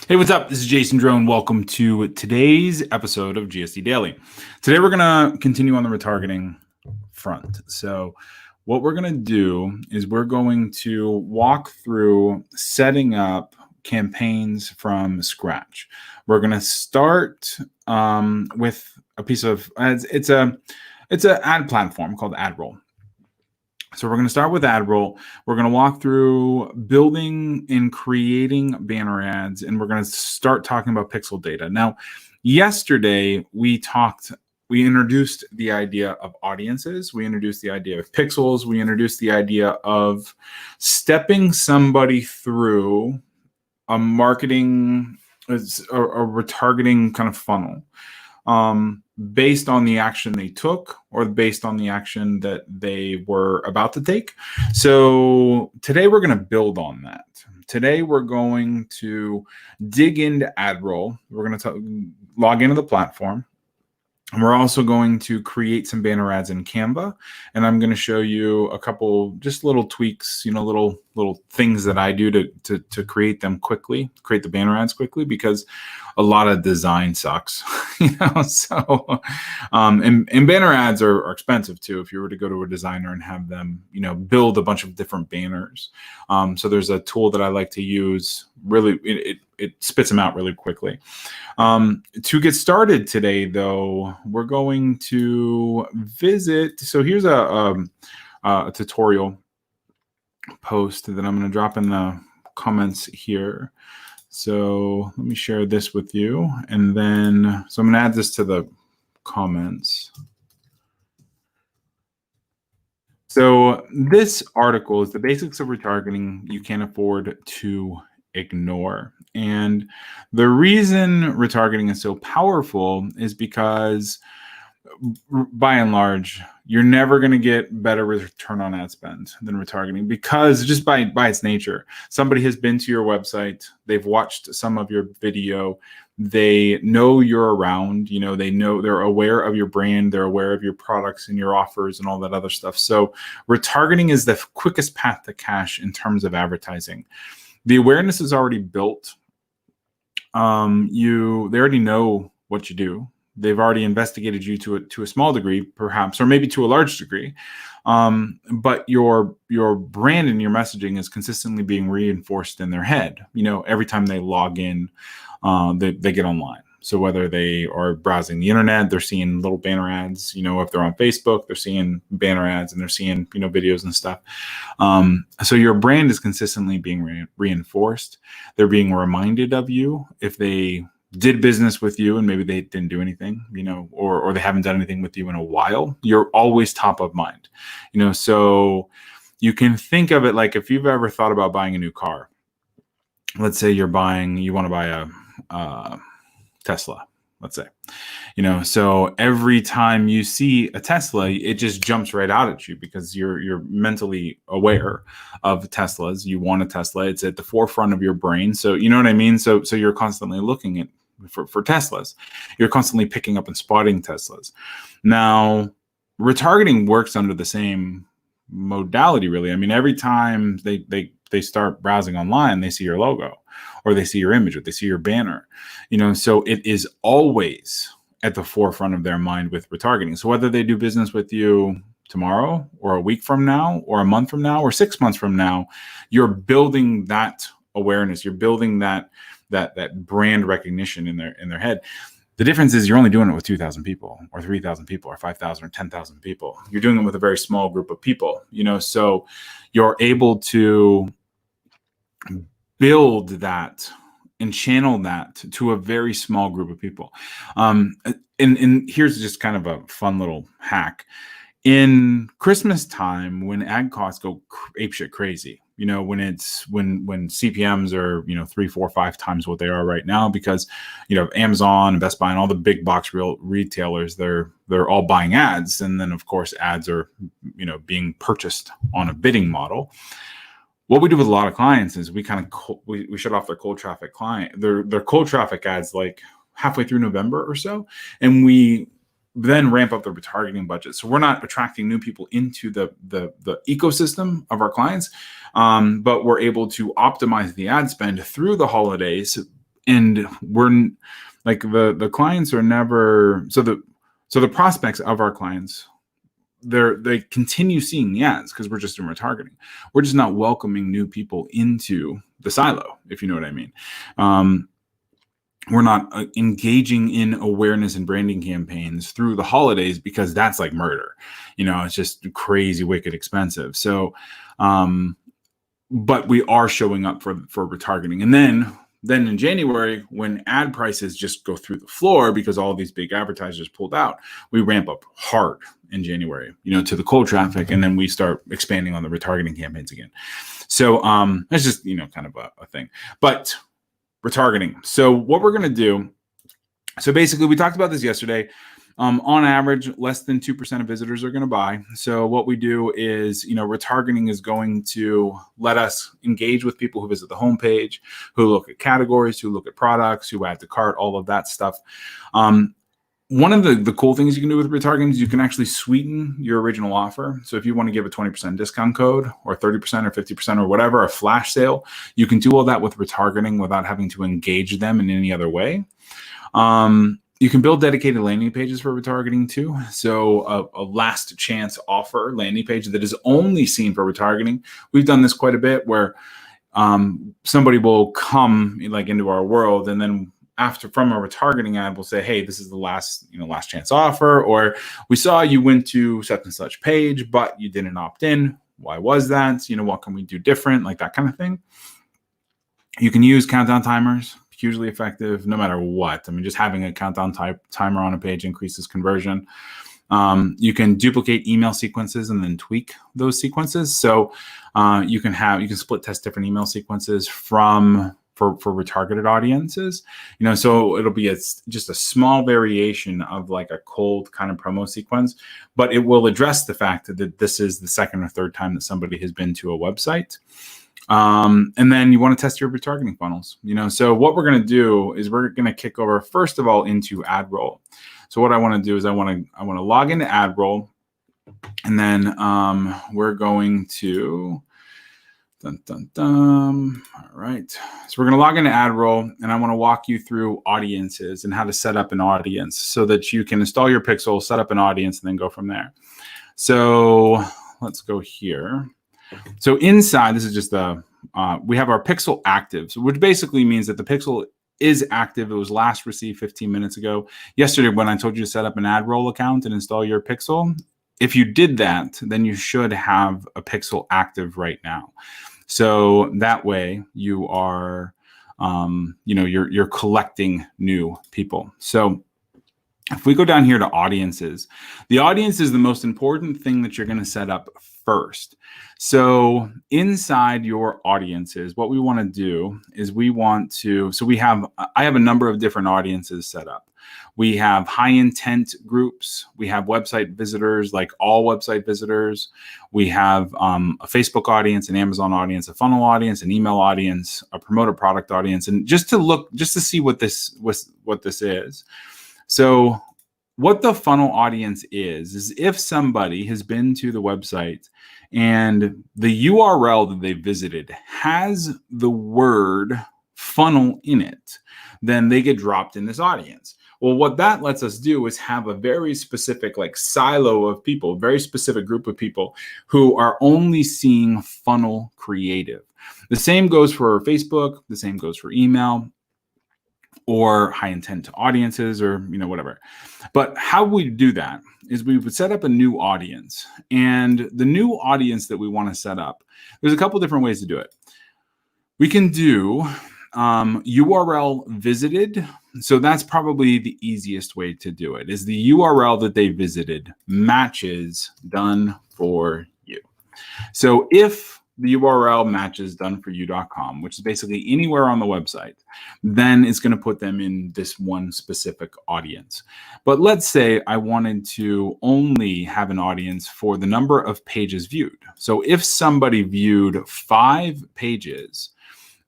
Hey, what's up? This is Jason Drone. Welcome to today's episode of GSD Daily. Today, we're going to continue on the retargeting front. So what we're going to do is we're going to walk through setting up campaigns from scratch. We're going to start with a piece of ads. It's an ad platform called AdRoll. So we're going to start with AdRoll. We're going to walk through building and creating banner ads, and we're going to start talking about pixel data. Now, yesterday we introduced the idea of audiences. We introduced the idea of pixels. We introduced the idea of stepping somebody through a marketing, a retargeting kind of funnel. Based on the action they took or based on the action that they were about to take. So today we're going to build on that. Today we're going to dig into AdRoll. We're going to log into the platform. And we're also going to create some banner ads in Canva. And I'm going to show you a couple just little tweaks, little things that I do to create them quickly, create the banner ads quickly, because a lot of design sucks, so and banner ads are expensive too. If you were to go to a designer and have them, build a bunch of different banners. So there's a tool that I like to use. Really, it spits them out really quickly. To get started today, though, we're going to visit. So here's a tutorial post that I'm going to drop in the comments here. So let me share this with you. And then, so I'm going to add this to the comments. So this article is the basics of retargeting you can't afford to ignore. And the reason retargeting is so powerful is because, by and large, you're never going to get better return on ad spend than retargeting, because just by its nature, somebody has been to your website, they've watched some of your video, they know you're around, they're aware of your brand, they're aware of your products and your offers and all that other stuff. So retargeting is the quickest path to cash in terms of advertising. The awareness is already built. They already know what you do. They've already investigated you to a small degree, perhaps, or maybe to a large degree. But your brand and your messaging is consistently being reinforced in their head. Every time they log in, they get online. So whether they are browsing the internet, they're seeing little banner ads. If they're on Facebook, they're seeing banner ads and they're seeing videos and stuff. So your brand is consistently being reinforced. They're being reminded of you if they did business with you and maybe they didn't do anything, or they haven't done anything with you in a while. You're always top of mind, so you can think of it like if you've ever thought about buying a new car. Let's say you want to buy a Tesla, let's say, so every time you see a Tesla, it just jumps right out at you because you're mentally aware of Teslas. You want a Tesla. It's at the forefront of your brain. So you know what I mean? So you're constantly looking at for Teslas. You're constantly picking up and spotting Teslas. Now, retargeting works under the same modality, really. I mean, every time they start browsing online, they see your logo or they see your image or they see your banner, so it is always at the forefront of their mind with retargeting. So whether they do business with you tomorrow or a week from now or a month from now or 6 months from now, you're building that awareness. You're building that brand recognition in their head. The difference is you're only doing it with 2,000 people or 3,000 people or 5,000 or 10,000 people. You're doing it with a very small group of people, so you're able to build that and channel that to a very small group of people. And here's just kind of a fun little hack. In Christmas time, when ad costs go apeshit crazy, when CPMs are 3, 4, 5 times what they are right now, because Amazon and Best Buy and all the big box retailers, they're all buying ads, and then of course ads are being purchased on a bidding model. What we do with a lot of clients is we kind of we shut off their cold traffic their cold traffic ads like halfway through November or so, and we then ramp up the retargeting budget. So we're not attracting new people into the ecosystem of our clients, but we're able to optimize the ad spend through the holidays and like the clients are never, so the prospects of our clients, they continue seeing the ads because we're just doing retargeting. We're just not welcoming new people into the silo, if you know what I mean. We're not engaging in awareness and branding campaigns through the holidays because that's like murder. It's just crazy, wicked expensive. So, but we are showing up for retargeting. And then in January, when ad prices just go through the floor because all these big advertisers pulled out, we ramp up hard in January, to the cold traffic. And then we start expanding on the retargeting campaigns again. So that's just, kind of a thing. But retargeting. So what we're going to do, so basically we talked about this yesterday. On average, less than 2% of visitors are going to buy. So what we do is, retargeting is going to let us engage with people who visit the homepage, who look at categories, who look at products, who add to cart, all of that stuff. One of the cool things you can do with retargeting is you can actually sweeten your original offer. So if you want to give a 20% discount code or 30% or 50% or whatever, a flash sale, you can do all that with retargeting without having to engage them in any other way. You can build dedicated landing pages for retargeting too. So a last chance offer landing page that is only seen for retargeting. We've done this quite a bit where somebody will come into our world, and then from a retargeting ad, we'll say, hey, this is the last chance offer, or we saw you went to such and such page, but you didn't opt in. Why was that? What can we do different? Like that kind of thing. You can use countdown timers. Hugely effective no matter what. Just having a countdown timer on a page increases conversion. You can duplicate email sequences and then tweak those sequences. So you can split test different email sequences for retargeted audiences. So it'll be just a small variation of like a cold kind of promo sequence, but it will address the fact that this is the second or third time that somebody has been to a website. And then you want to test your retargeting funnels, so what we're going to do is we're going to kick over first of all into AdRoll. So what I want to do is I want to log into AdRoll, and then we're going to all right. So we're going to log into AdRoll, and I want to walk you through audiences and how to set up an audience so that you can install your pixel, set up an audience, and then go from there. So let's go here. So inside, this is just we have our pixel active, which basically means that the pixel is active. It was last received 15 minutes ago. Yesterday, when I told you to set up an AdRoll account and install your pixel, if you did that, then you should have a pixel active right now. So that way you are, you're collecting new people. So if we go down here to audiences, the audience is the most important thing that you're going to set up first. So inside your audiences, what we want to do is I have a number of different audiences set up. We have high intent groups. We have website visitors, like all website visitors. We have a Facebook audience, an Amazon audience, a funnel audience, an email audience, a promoter product audience, and just to see what this is. So what the funnel audience is if somebody has been to the website and the URL that they visited has the word funnel in it, then they get dropped in this audience. Well, what that lets us do is have a very specific silo of people, very specific group of people who are only seeing funnel creative. The same goes for Facebook, the same goes for email, or high intent audiences, or whatever. But how we do that is we would set up a new audience, and the new audience that we want to set up, there's a couple different ways to do it. We can do URL visited. So that's probably the easiest way to do it, is the URL that they visited matches done for you. So if the URL matches doneforyou.com, which is basically anywhere on the website, then it's going to put them in this one specific audience. But let's say I wanted to only have an audience for the number of pages viewed. So if somebody viewed 5 pages,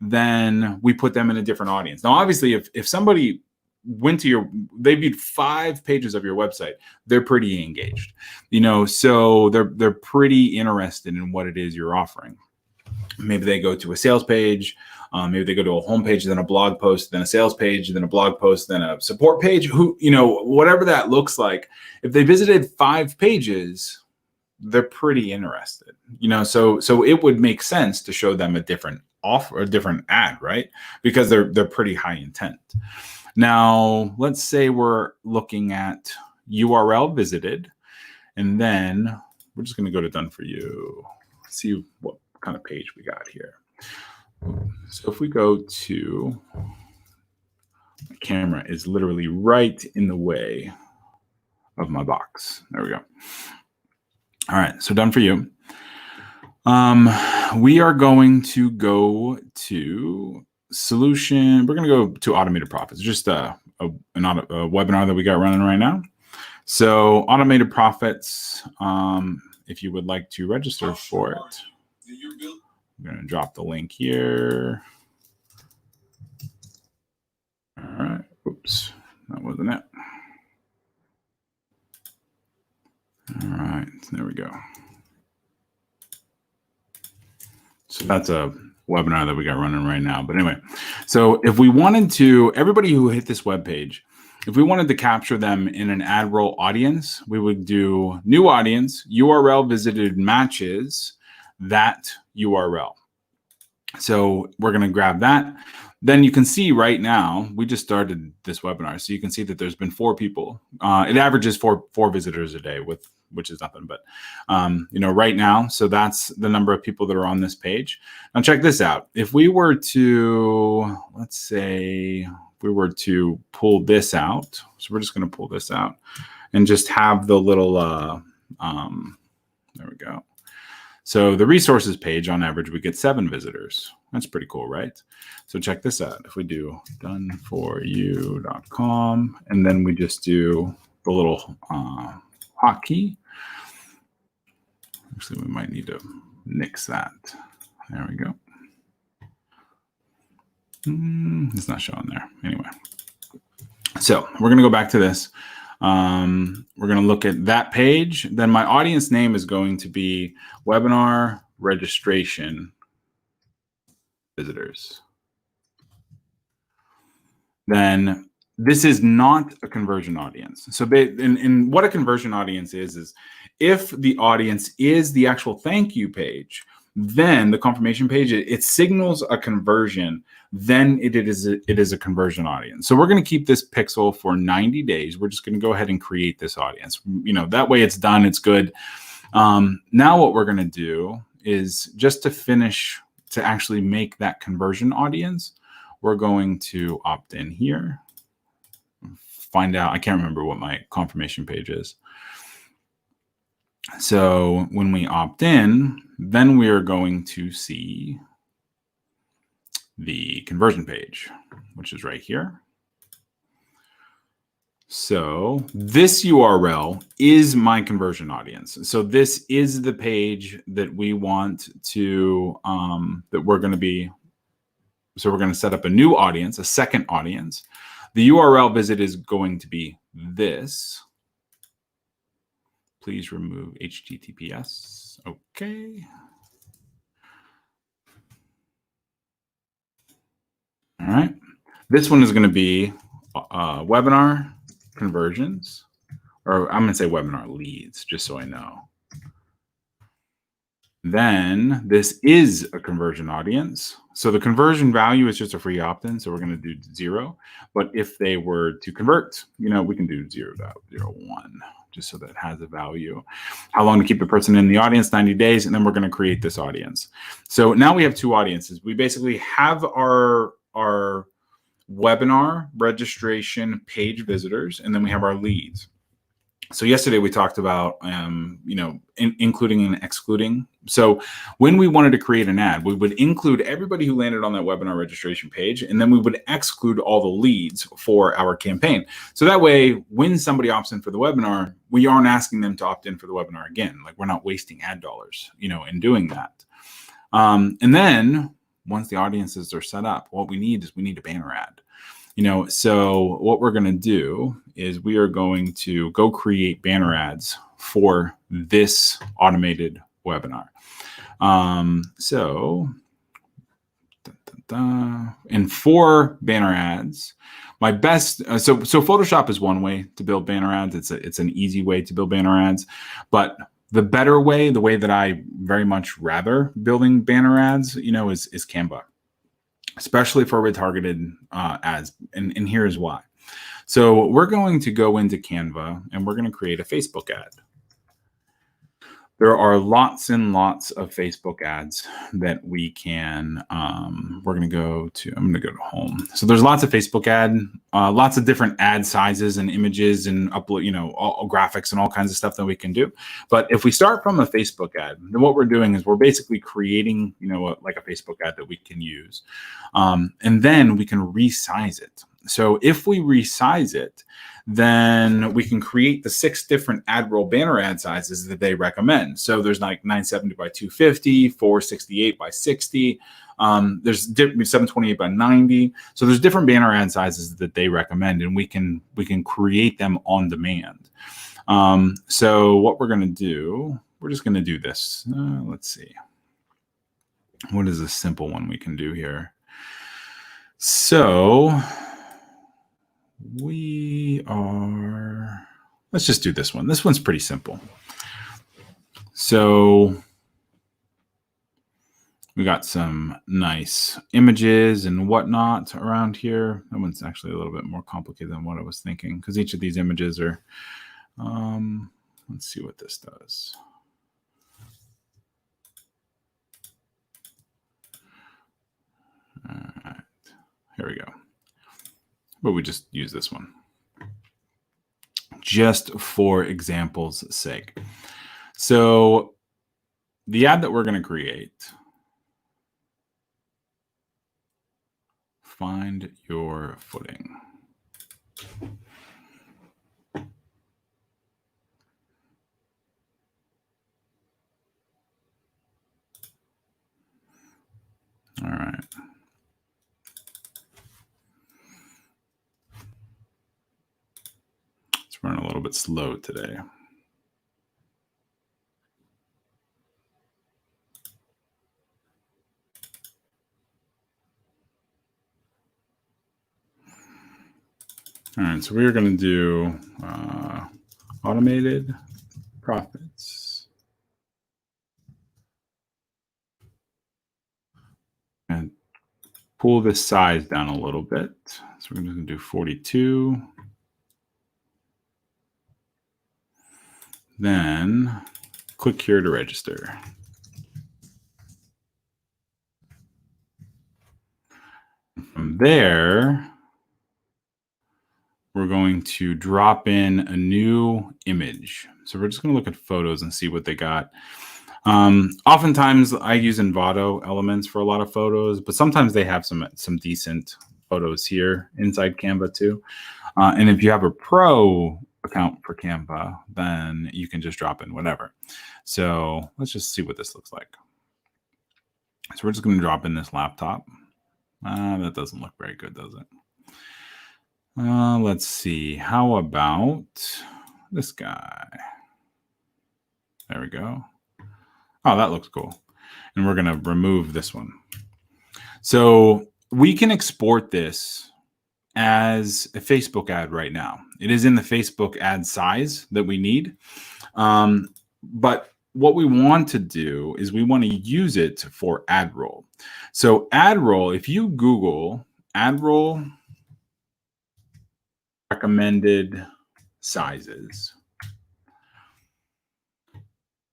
then we put them in a different audience. Now, obviously, if somebody went to they viewed 5 pages of your website, they're pretty engaged, so they're pretty interested in what it is you're offering. Maybe they go to a sales page, Maybe they go to a home page, then a blog post, then a sales page, then a blog post, then a support page. Whatever that looks like. If they visited 5 pages, they're pretty interested. So it would make sense to show them a different offer, a different ad, right? Because they're pretty high intent. Now, let's say we're looking at URL visited, and then we're just going to go to done for you. See what kind of page we got here. So if we go to, the camera is literally right in the way of my box. There we go. All right, so done for you. We are going to go to solution. We're going to go to automated profits. Just a webinar that we got running right now. So automated profits, if you would like to register for it, I'm going to drop the link here. All right. Oops, that wasn't it. All right, there we go. So that's a webinar that we got running right now. But anyway, so if we wanted to, everybody who hit this web page, if we wanted to capture them in an ad roll audience, we would do new audience, URL visited matches that URL. So we're going to grab that. Then you can see right now, we just started this webinar. So you can see that there's been 4 people. It averages four visitors a day, which is nothing, but right now, so that's the number of people that are on this page. Now check this out. If we were to, let's say, if we were to pull this out, so we're just going to pull this out and just have the little, there we go. So the resources page, on average, we get 7 visitors. That's pretty cool, right? So check this out. If we do doneforyou.com, and then we just do the little hotkey. Actually, we might need to nix that. There we go. It's not showing there. Anyway, so we're going to go back to this. We're going to look at that page. Then my audience name is going to be webinar registration visitors. Then this is not a conversion audience. So in what a conversion audience is if the audience is the actual thank you page, then the confirmation page, it signals a conversion, then it is a conversion audience. So we're going to keep this pixel for 90 days. We're just going to go ahead and create this audience. That way it's done, it's good. Now what we're going to do is just to finish, to actually make that conversion audience, we're going to opt in here. Find out, I can't remember what my confirmation page is. So when we opt in, then we are going to see the conversion page, which is right here. So this URL is my conversion audience. So this is the page that we want to, that we're going to be, so we're going to set up a new audience, a second audience. The URL visit is going to be this. Please remove HTTPS. Okay. All right. This one is going to be webinar conversions, or I'm going to say webinar leads, just so I know. Then this is a conversion audience. So the conversion value is just a free opt-in. So we're going to do 0. But if they were to convert, we can do 0.01, just so that it has a value. How long to keep the person in the audience? 90 days. And then we're going to create this audience. So now we have 2 audiences. We basically have our webinar registration page visitors, and then we have our leads. So yesterday we talked about, including and excluding. So when we wanted to create an ad, we would include everybody who landed on that webinar registration page, and then we would exclude all the leads for our campaign. So that way, when somebody opts in for the webinar, we aren't asking them to opt in for the webinar again. Like, we're not wasting ad dollars, in doing that. And then once the audiences are set up, what we need a banner ad. So what we're going to do is we are going to go create banner ads for this automated webinar. So in 4 banner ads. My best, so Photoshop is one way to build banner ads. It's an easy way to build banner ads, but the better way, the way that I very much rather building banner ads, is Canva, especially for retargeted ads. And here's why. So we're going to go into Canva and we're going to create a Facebook ad. There are lots and lots of Facebook ads that we can, I'm going to go to home. So there's lots of Facebook lots of different ad sizes and images and upload, all graphics and all kinds of stuff that we can do. But if we start from a Facebook ad, then what we're doing is we're basically creating, like a Facebook ad that we can use. And then we can resize it. So if we resize it, then we can create the 6 different ad roll banner ad sizes that they recommend. So there's like 970 by 250, 468 by 60. There's 728 by 90. So there's different banner ad sizes that they recommend, and we can create them on demand. So what we're going to do, we're just going to do this. Let's see. What is a simple one we can do here? So let's just do this one. This one's pretty simple. So we got some nice images and whatnot around here. That one's actually a little bit more complicated than what I was thinking, because each of these images are, let's see what this does. All right, here we go. But we just use this one just for example's sake. So the ad that we're going to create, find your footing. All right. It's running a little bit slow today. All right, so we're going to do automated profits. And pull this size down a little bit. So we're going to do 42. Then click here to register. From there, we're going to drop in a new image. So we're just going to look at photos and see what they got. Oftentimes I use Envato elements for a lot of photos, but sometimes they have some decent photos here inside Canva too. And if you have a pro account for Canva, then you can just drop in whatever. So let's just see what this looks like. So we're just going to drop in this laptop. That doesn't look very good, does it? Let's see. How about this guy? There we go. Oh, that looks cool. And we're going to remove this one. So we can export this as a Facebook ad right now. It is in the Facebook ad size that we need. But what we want to do is we want to use it for ad roll. So ad roll, if you Google ad roll recommended sizes,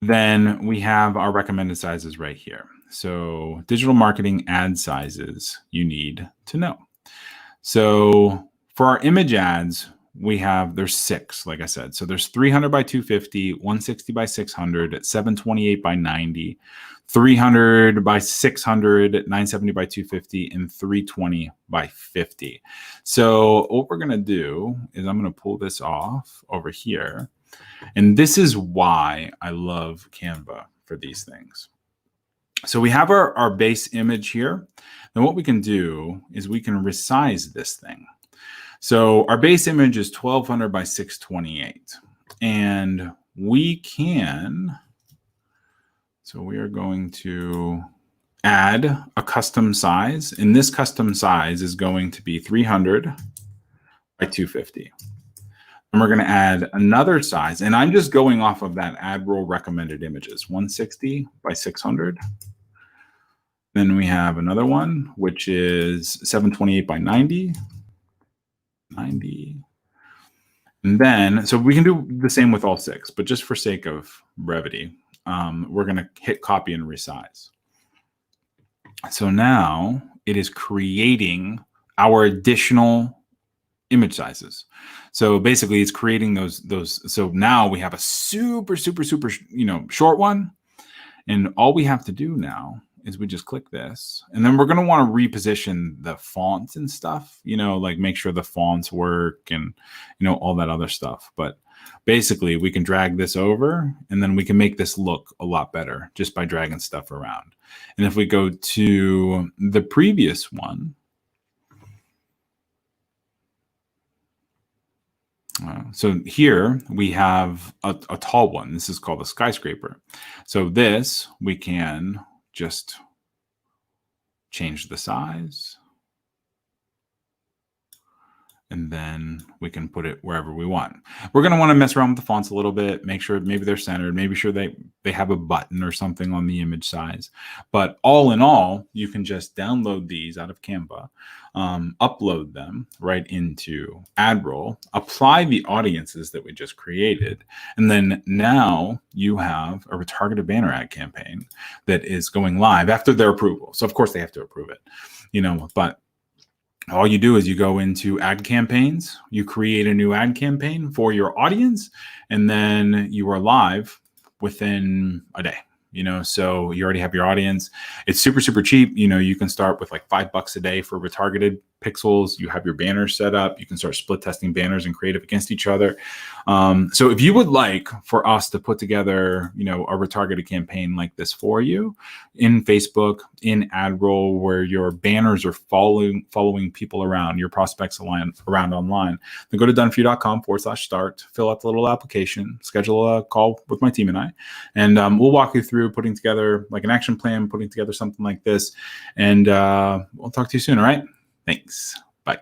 then we have our recommended sizes right here. So digital marketing ad sizes you need to know. So for our image ads, there's 6, like I said. So there's 300 by 250, 160 by 600, 728 by 90, 300 by 600, 970 by 250, and 320 by 50. So what we're going to do is I'm going to pull this off over here. And this is why I love Canva for these things. So we have our base image here. And what we can do is we can resize this thing. So our base image is 1200 by 628. And we can, so we are going to add a custom size, and this custom size is going to be 300 by 250. And we're going to add another size, and I'm just going off of that ad roll recommended images, 160 by 600. Then we have another one, which is 728 by 90. And then, so we can do the same with all 6, but just for sake of brevity, we're going to hit copy and resize. So now it is creating our additional image sizes. So basically it's creating those. So now we have a super, short one. And all we have to do now is we just click this, and then we're going to want to reposition the fonts and stuff, like make sure the fonts work and, all that other stuff. But basically we can drag this over, and then we can make this look a lot better just by dragging stuff around. And if we go to the previous one, so here we have a tall one. This is called a skyscraper. So this, we can just change the size, and then we can put it wherever we want. We're going to want to mess around with the fonts a little bit, make sure maybe they're centered, maybe sure they have a button or something on the image size. But all in all, you can just download these out of Canva, upload them right into AdRoll, apply the audiences that we just created, and then now you have a retargeted banner ad campaign that is going live after their approval. So of course they have to approve it, but all you do is you go into ad campaigns, you create a new ad campaign for your audience, and then you are live within a day. So you already have your audience. It's super cheap. You can start with like $5 a day for retargeted pixels. You have your banners set up. You can start split testing banners and creative against each other. So if you would like for us to put together, a retargeted campaign like this for you in Facebook, in AdRoll, where your banners are following people around, your prospects around online, then go to doneforyou.com/start, fill out the little application, schedule a call with my team and I, and we'll walk you through putting together like an action plan, putting together something like this, and we'll talk to you soon. All right. Thanks. Bye.